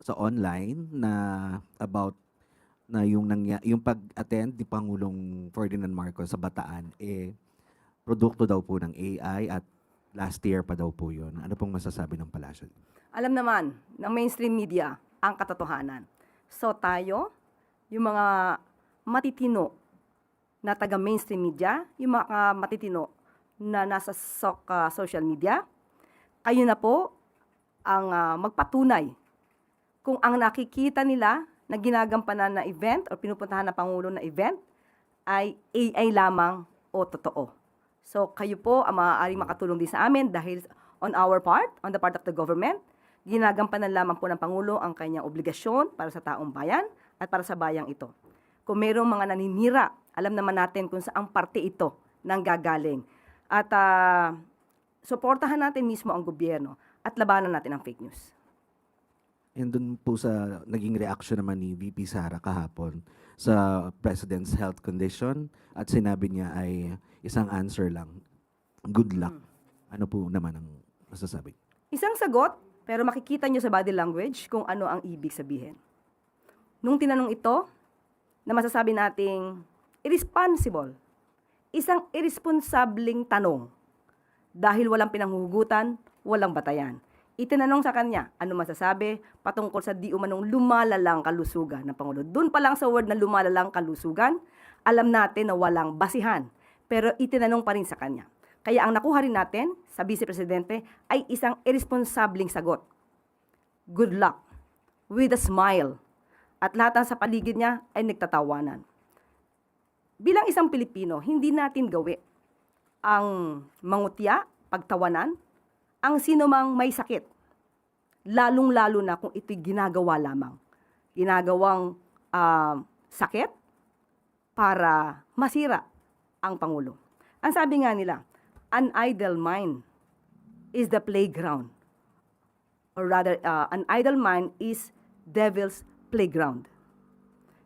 sa online na about na yung pag-attend ni Pangulong Ferdinand Marcos sa Bataan, produkto daw po ng AI at last year pa daw po yun. Ano pong masasabi ng palasyo? Alam naman ng mainstream media ang katotohanan. So tayo, yung mga matitino na taga-mainstream media, yung mga matitino na nasa social media, kayo na po ang magpatunay kung ang nakikita nila na ginagampanan na event o pinupuntahan ng Pangulo na event ay AI lamang o totoo. So kayo po ang maaaring makatulong din sa amin dahil on the part of the government, ginagampanan lamang po ng Pangulo ang kanyang obligasyon para sa taong bayan at para sa bayang ito. Kung mayroong mga naninira, alam naman natin kung saang parte ito nang gagaling. At suportahan natin mismo ang gobyerno at labanan natin ang fake news. And dun po sa naging reaction naman ni VP Sara kahapon sa President's health condition at sinabi niya ay isang answer lang, good luck. Ano po naman ang masasabi? Isang sagot, pero makikita nyo sa body language kung ano ang ibig sabihin. Nung tinanong ito, na masasabi nating irresponsible, isang irresponsableng tanong dahil walang pinanghuhugutan, walang batayan. Itinanong sa kanya, ano masasabi patungkol sa di umanong lumalalang kalusugan ng Pangulo. Doon pa lang sa word na lumalalang kalusugan, alam natin na walang basihan. Pero itinanong pa rin sa kanya. Kaya ang nakuha rin natin sa Vice Presidente ay isang irresponsableng sagot. Good luck, with a smile. At lahat ng sa paligid niya ay nagtatawanan. Bilang isang Pilipino, hindi natin gawi ang mangutya, pagtawanan, ang sinumang may sakit. Lalong-lalo na kung ito'y ginagawa lamang. Ginagawang sakit para masira ang Pangulo. Ang sabi nga nila, an idle mind is the playground. Or rather, an idle mind is devil's playground.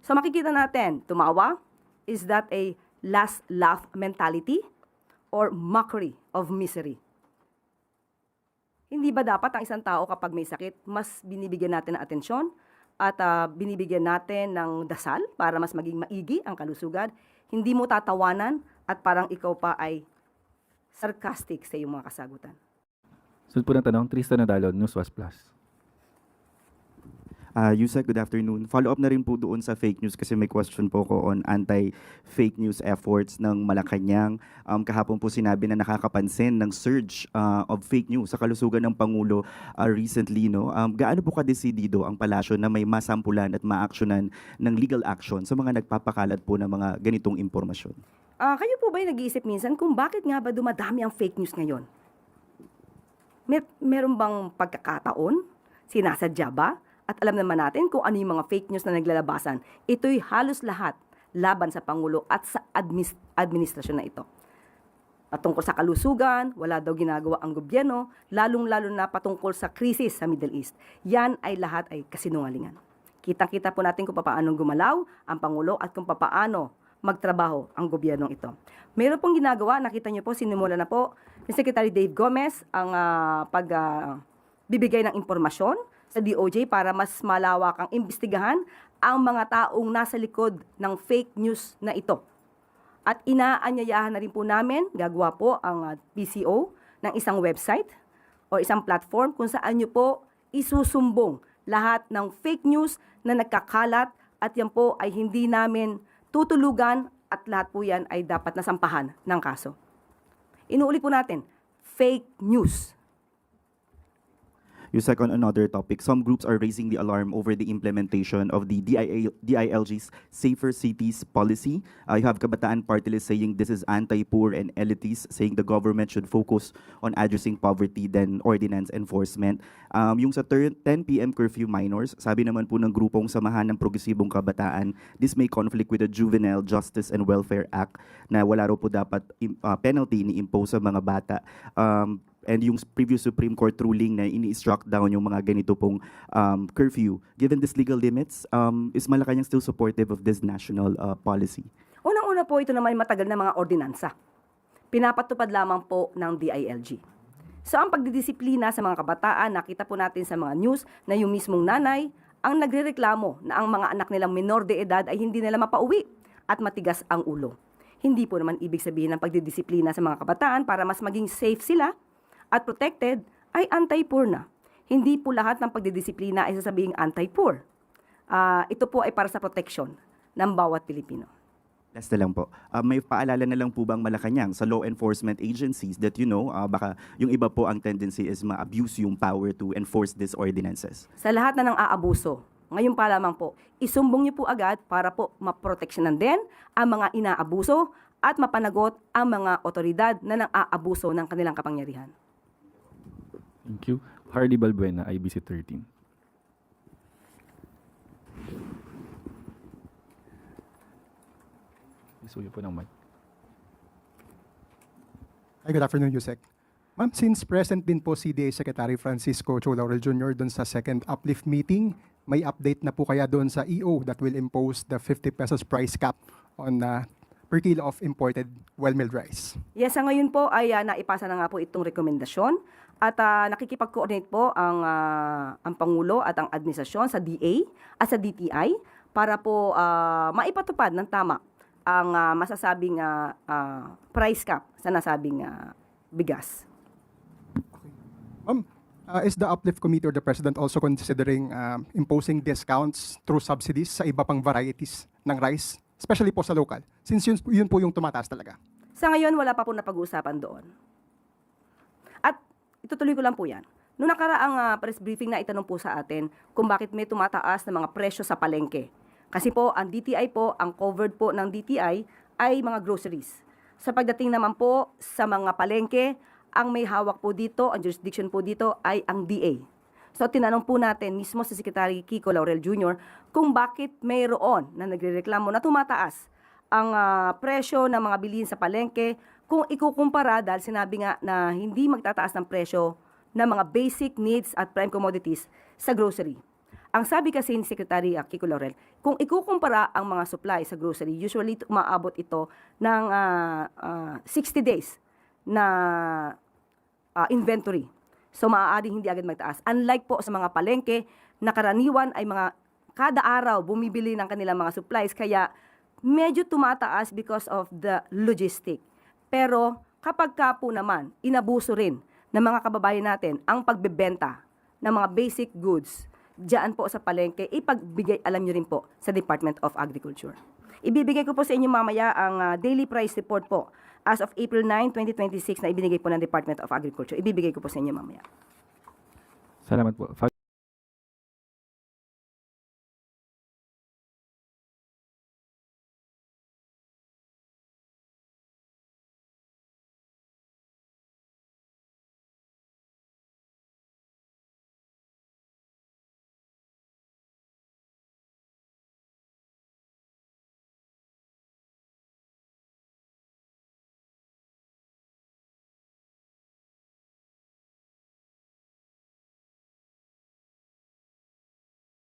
So makikita natin, tumawa, is that a last laugh mentality or mockery of misery? Hindi ba dapat ang isang tao kapag may sakit, mas binibigyan natin ng atensyon at binibigyan natin ng dasal para mas maging maigi ang kalusugan? Hindi mo tatawanan at parang ikaw pa ay sarcastic sa iyong mga kasagutan. Sunod po ng tanong, Tristan Nadalon, Newswatch Plus. Yusek, good afternoon. Follow-up na rin po doon sa fake news kasi may question po ko on anti-fake news efforts ng Malacanang. Kahapon po sinabi na nakakapansin ng surge of fake news sa kalusugan ng Pangulo recently. No? Gaano po kadesidido ang palasyo na may masampulan at maaksyonan ng legal action sa mga nagpapakalat po ng mga ganitong impormasyon? Kayo po ba'y nag-iisip minsan kung bakit nga ba dumadami ang fake news ngayon? Meron bang pagkakataon? Sinasadya ba? At alam naman natin kung ano yung mga fake news na naglalabasan. Ito'y halos lahat laban sa Pangulo at sa administrasyon na ito. Patungkol sa kalusugan, wala daw ginagawa ang gobyerno, lalong-lalo na patungkol sa krisis sa Middle East. Yan ay lahat ay kasinungalingan. Kitang-kita po natin kung paano gumalaw ang Pangulo at kung paano magtrabaho ang gobyernong ito. Meron pong ginagawa, nakita niyo po, sinimula na po ni Secretary Dave Gomez ang pagbibigay ng impormasyon sa DOJ para mas malawak ang imbestigahan ang mga taong nasa likod ng fake news na ito. At inaanyayahan na rin po namin, gagawa po ang PCO ng isang website o isang platform kung saan nyo po isusumbong lahat ng fake news na nagkakalat at yan po ay hindi namin tutulugan at lahat po yan ay dapat nasampahan ng kaso. Inuulit po natin, fake news. Yusek, on another topic, some groups are raising the alarm over the implementation of the DILG's Safer Cities policy. You have Kabataan Party List saying this is anti-poor and elitist, saying the government should focus on addressing poverty than ordinance enforcement. Yung sa 10 p.m. curfew minors, sabi naman po ng grupong Samahan ng Progresibong Kabataan, this may conflict with the Juvenile Justice and Welfare Act na wala raw po dapat penalty ni-impose sa mga bata. And yung previous Supreme Court ruling na ini-struck down yung mga ganito pong curfew. Given these legal limits, is Malacanang still supportive of this national policy? Unang-una po, ito naman matagal na mga ordinansa. Pinapatupad lamang po ng DILG. So ang pagdidisiplina sa mga kabataan, nakita po natin sa mga news na yung mismong nanay ang nagrereklamo na ang mga anak nilang minor de edad ay hindi nila mapauwi at matigas ang ulo. Hindi po naman ibig sabihin ng pagdidisiplina sa mga kabataan para mas maging safe sila at protected ay anti-poor na. Hindi po lahat ng pagdidisiplina ay sasabing anti-poor. Ito po ay para sa protection ng bawat Pilipino. Last na lang po. May paalala na lang po bang Malacanang sa law enforcement agencies that baka yung iba po ang tendency is ma-abuse yung power to enforce these ordinances? Sa lahat na ng aabuso, ngayon pa lamang po, isumbong niyo po agad para po maproteksyonan din ang mga inaabuso at mapanagot ang mga otoridad na nang-aabuso ng kanilang kapangyarihan. Thank you. Hardy Balbuena, IBC 13. Isuyo po ng mic. Hi, good afternoon, Yusek. Ma'am, since present din po CDA Secretary Francisco Cho Laurel Jr. doon sa second uplift meeting, may update na po kaya doon sa EO that will impose the 50 pesos price cap on per kilo of imported well-milled rice? Yes, sa ngayon po ay naipasa na nga po itong rekomendasyon at nakikipag-coordinate po ang Pangulo at ang administrasyon sa DA at sa DTI para po maipatupad ng tama ang masasabing price cap sa nasabing bigas. Ma'am, is the uplift committee or the President also considering imposing discounts through subsidies sa iba pang varieties ng rice, especially po sa local, since yun po yung tumataas talaga? Sa ngayon, wala pa po napag-uusapan doon. At itutuloy ko lang po yan. Noong nakaraang press briefing na itanong po sa atin kung bakit may tumataas na mga presyo sa palengke. Kasi po, ang DTI po, ang covered po ng DTI ay mga groceries. Sa pagdating naman po sa mga palengke, ang may hawak po dito, ang jurisdiction po dito ay ang DA. So tinanong po natin mismo si Secretary Kiko Laurel Jr. kung bakit mayroon na nagrereklamo na tumataas ang presyo ng mga bilihin sa palengke kung ikukumpara dahil sinabi nga na hindi magtataas ng presyo ng mga basic needs at prime commodities sa grocery. Ang sabi kasi ni Secretary Kiko Laurel, kung ikukumpara ang mga supply sa grocery, usually umaabot ito ng 60 days na inventory. So maaaring hindi agad magtaas. Unlike po sa mga palengke, na karaniwan ay mga kada araw bumibili ng kanilang mga supplies, kaya medyo tumataas because of the logistic. Pero kapag ka po naman, inabuso rin ng mga kababayan natin ang pagbebenta ng mga basic goods diyan po sa palengke, ipagbigay, alam nyo rin po, sa Department of Agriculture. Ibibigay ko po sa inyo mamaya ang daily price report po as of April 9, 2026 na ibinigay po ng Department of Agriculture. Ibibigay ko po sa inyo mamaya. Salamat po.